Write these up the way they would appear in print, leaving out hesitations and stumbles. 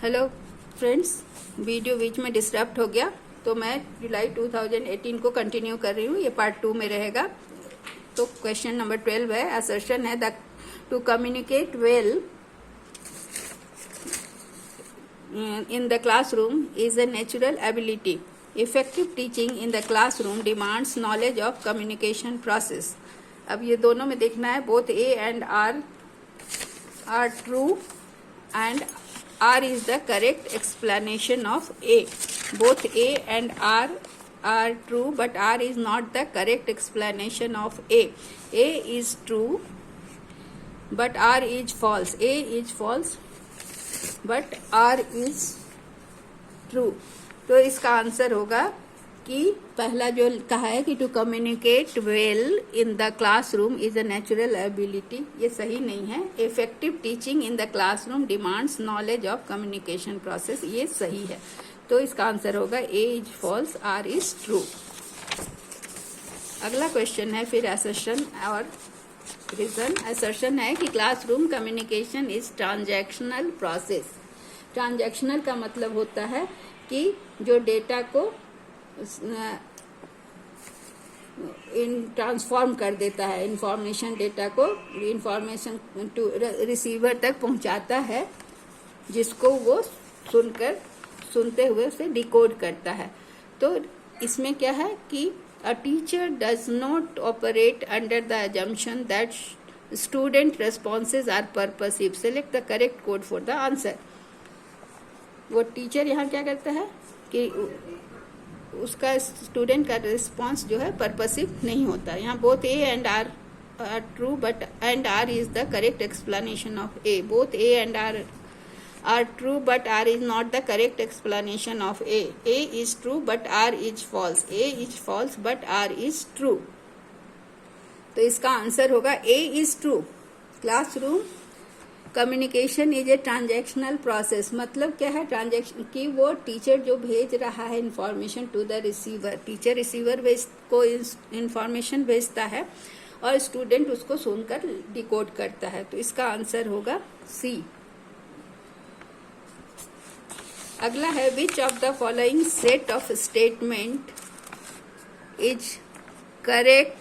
Hello friends, video बीच में disturb हो गया तो मैं जुलाई 2018 को कंटिन्यू कर रही हूँ। ये पार्ट 2 में रहेगा। तो क्वेश्चन नंबर 12 है। असर्शन है the to communicate well in the classroom is a natural ability. Effective teaching in the classroom demands knowledge of communication process. अब ये दोनों में देखना है, both A and R true and R is the correct explanation of A. Both A and R are true, but R is not the correct explanation of A. A is true, but R is false. A is false, but R is true. तो इसका answer होगा कि पहला जो कहा है कि to communicate well in the classroom is a natural ability, ये सही नहीं है। Effective teaching in the classroom demands knowledge of communication process, ये सही है। तो इसका आंसर होगा A is false, R is true. अगला क्वेश्चन है फिर असर्शन और रीजन। असर्शन है कि classroom communication is transactional process. Transactional का मतलब होता है कि जो डेटा को ट्रांसफॉर्म कर देता है, इंफॉर्मेशन डेटा को इंफॉर्मेशन टू रिसीवर तक पहुंचाता है, जिसको वो सुनते हुए उसे डिकोड करता है। तो इसमें क्या है कि a teacher does not operate under the assumption that student responses are purposive. Select the correct code for the answer. वो टीचर यहाँ क्या करता है कि उसका स्टूडेंट का रिस्पॉन्स जो है पर्पसिव नहीं होता। यहाँ both A and R true, but and R is the correct explanation of A. Both A and R true, but R is not the correct explanation of A. A is true, but R is false. A is false, but R is true. तो इसका answer होगा A is true. Classroom communication is a transactional process. मतलब क्या है transaction कि वो teacher जो भेज रहा है information to the receiver, teacher receiver को इंफॉर्मेशन भेजता है और स्टूडेंट उसको सुनकर डिकोड करता है। तो इसका आंसर होगा सी। अगला है which of the following set of statement is correct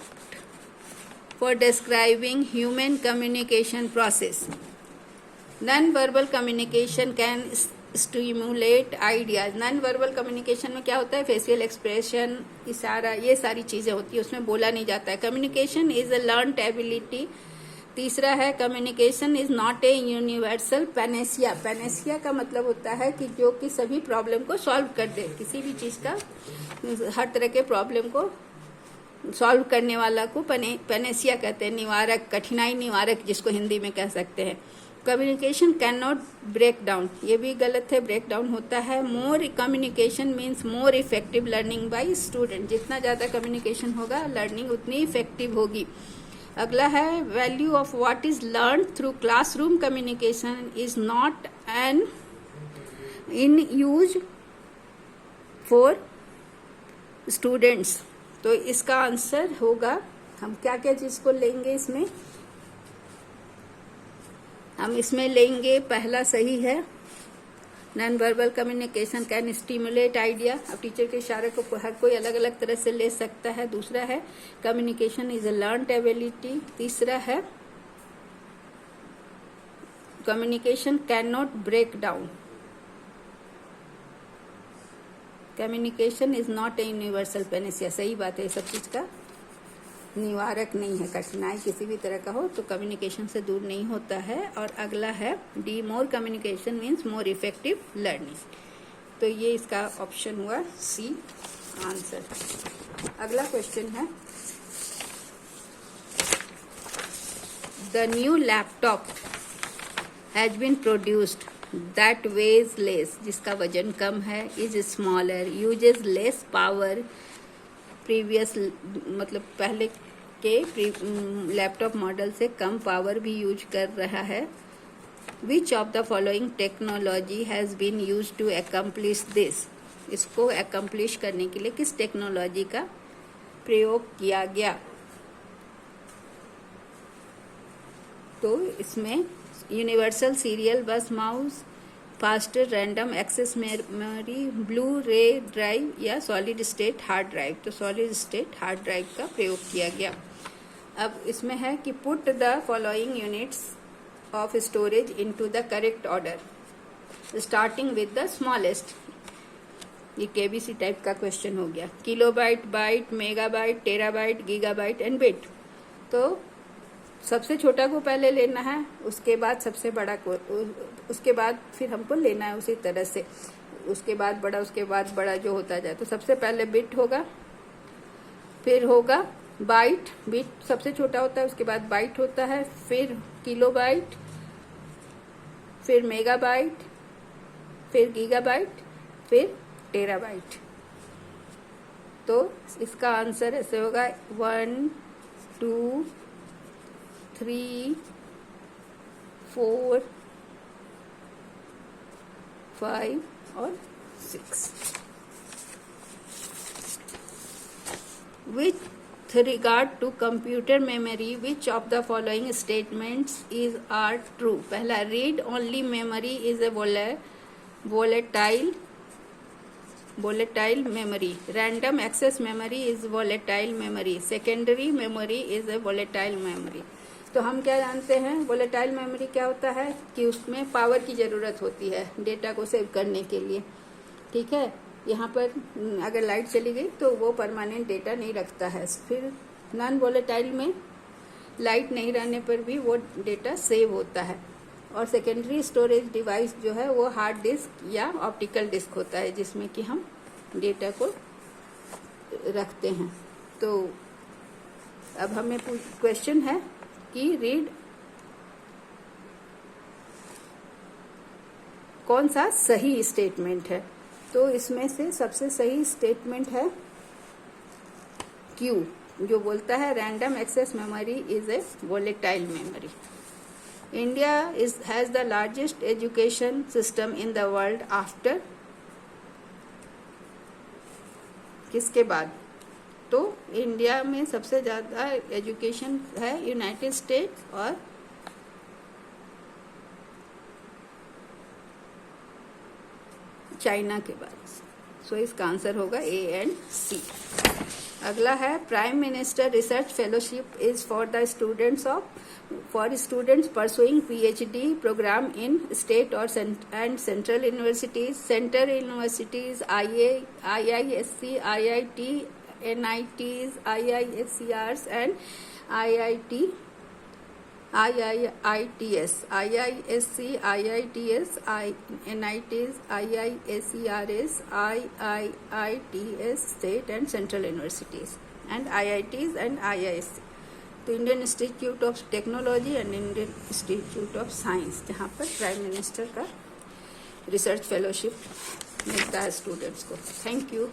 for describing human communication process. Non verbal communication can stimulate ideas. Non verbal communication में क्या होता है, फेशियल एक्सप्रेशन, इशारा, ये सारी चीजें होती है, उसमें बोला नहीं जाता है। Communication is a learned ability. तीसरा है communication is not a universal Panacea. Panacea का मतलब होता है कि जो कि सभी प्रॉब्लम को सॉल्व कर दे, किसी भी चीज का, हर तरह के प्रॉब्लम को सॉल्व करने वाला को पैनेसिया कहते हैं। निवारक, कठिनाई निवारक जिसको हिंदी में कह सकते हैं। Communication can not break down, ये भी गलत है, ब्रेक डाउन होता है। More communication means more effective learning by student. जितना ज्यादा कम्युनिकेशन होगा लर्निंग उतनी इफेक्टिव होगी। अगला है value of what is learn through classroom communication is not an in use for students. तो इसका आंसर होगा, हम क्या क्या चीज को लेंगे इसमें, हम इसमें लेंगे पहला सही है, non verbal communication can stimulate idea. अब टीचर के इशारे को हर कोई अलग अलग तरह से ले सकता है। दूसरा है communication is a learned ability. तीसरा है communication can not break down. Communication is not a universal panacea. सही बात है, सब चीज का निवारक नहीं है। कठिनाई किसी भी तरह का हो तो कम्युनिकेशन से दूर नहीं होता है। और अगला है D, more communication means more effective learning. तो ये इसका ऑप्शन हुआ सी आंसर। अगला क्वेश्चन है the new laptop has been produced that weighs less, जिसका वजन कम है, is smaller, uses less power, previous मतलब पहले के लैपटॉप मॉडल से कम पावर भी यूज कर रहा है। Which of the following technology has been use to accomplish this. इसको अकम्प्लिश करने के लिए किस टेक्नोलॉजी का प्रयोग किया गया। तो इसमें universal serial bus mouse, faster random access memory, blu ray drive या सॉलिड स्टेट हार्ड ड्राइव। तो सॉलिड स्टेट हार्ड ड्राइव का प्रयोग किया गया। अब इसमें है कि put the following units of storage into the correct order starting with the smallest. ये केबीसी टाइप का क्वेश्चन हो गया। Kilobyte, byte, megabyte, terabyte, gigabyte and bit. तो सबसे छोटा को पहले लेना है, उसके बाद सबसे बड़ा को, उसके बाद फिर हमको लेना है उसी तरह से, उसके बाद बड़ा, उसके बाद बड़ा जो होता जाए। तो सबसे पहले बिट होगा, फिर होगा बाइट, बिट सबसे छोटा होता है, उसके बाद बाइट होता है, फिर किलोबाइट, फिर मेगाबाइट, फिर गीगाबाइट, फिर टेराबाइट। तो इसका आंसर ऐसे होगा 1, 2, 3, 4, 5 और 6। With regard to computer memory, which of the following statements are true? पहला, read only memory is a volatile memory. Random access memory is volatile memory. Secondary memory is a volatile memory. तो हम क्या जानते हैं, volatile memory क्या होता है कि उसमें पावर की ज़रूरत होती है डेटा को सेव करने के लिए। ठीक है, यहाँ पर अगर लाइट चली गई तो वो परमानेंट डेटा नहीं रखता है। फिर नॉन वोलेटाइल में लाइट नहीं रहने पर भी वो डेटा सेव होता है। और सेकेंडरी स्टोरेज डिवाइस जो है वो हार्ड डिस्क या ऑप्टिकल डिस्क होता है, जिसमें कि हम डेटा को रखते हैं। तो अब हमें क्वेश्चन है कि रीड कौन सा सही स्टेटमेंट है। तो इसमें से सबसे सही स्टेटमेंट है क्यू, जो बोलता है random access memory is a volatile memory. India has the largest education system in the world after, किसके बाद? तो इंडिया में सबसे ज़्यादा एजुकेशन है यूनाइटेड स्टेट्स और चाइना के बाद। सो इसका आंसर होगा ए एंड सी। अगला है prime minister research fellowship is for students pursuing PhD program in state और and central universities, central universities, IISc, IIT, NITs, IISCRs and IITs, IISc, IITs, NITs, IISCRs, IITs, state and central universities, and IITs and IISc. तो Indian institute of technology and Indian institute of science, जहाँ पर prime minister का research fellowship मिलता है students को। Thank you.